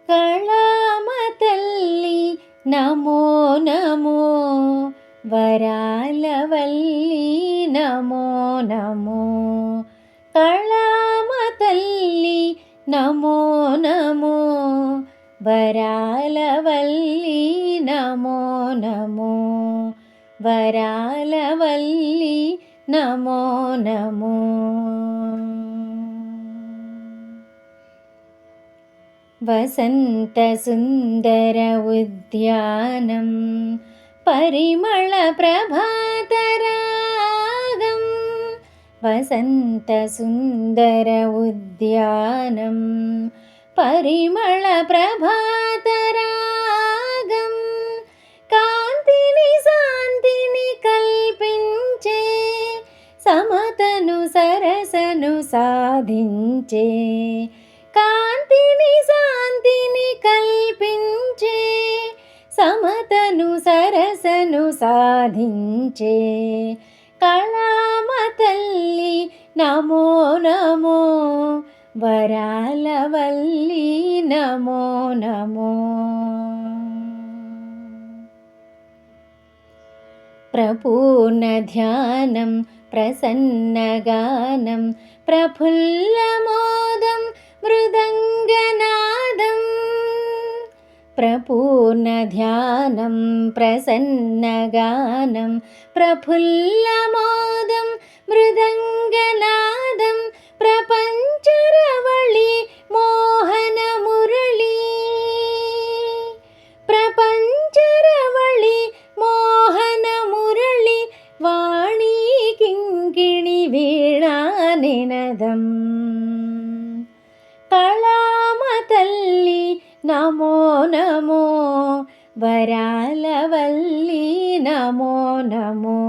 కళామ తల్లి నమో నమో, వరాలవల్లి నమో నమో. కళామ తల్లి నమో నమో, వరాలవల్లి నమో నమో, వరాలవల్లి నమో నమో. వసంత సుందర ఉద్యానం పరిమళ ప్రభాతరాగం, వసంత సుందర ఉద్యానం పరిమళ ప్రభాతరాగం, కాంతిని శాంతిని కల్పించే, సమతను సరసను సాధించే, కాంతిని శాంతిని కల్పించే, సమతను సరసను సాధించే. కళామ తల్లి నమో నమో, వరాలవల్లి నమో నమో. ప్రపూర్ణ ధ్యానం ప్రసన్నగానం ప్రఫుల్లమోదం మృదంగనాదం, ప్రపూర్ణ ధ్యానం ప్రసన్నగానం ప్రఫుల్లమోదం మృదంగనాదం, ప్రపంచరవళి మోహన మురళి, ప్రపంచరవళి మోహన మురళి, వాణీ కింకిణి వీణా నినదం. కళామ తల్లి నమో నమో, వరాలవల్లి నమో నమో.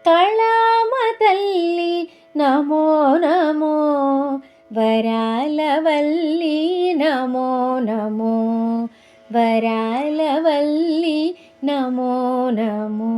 కళామ తల్లి నమో నమో, వరాలవల్లి నమో నమో, వరాలవల్లి నమో నమో.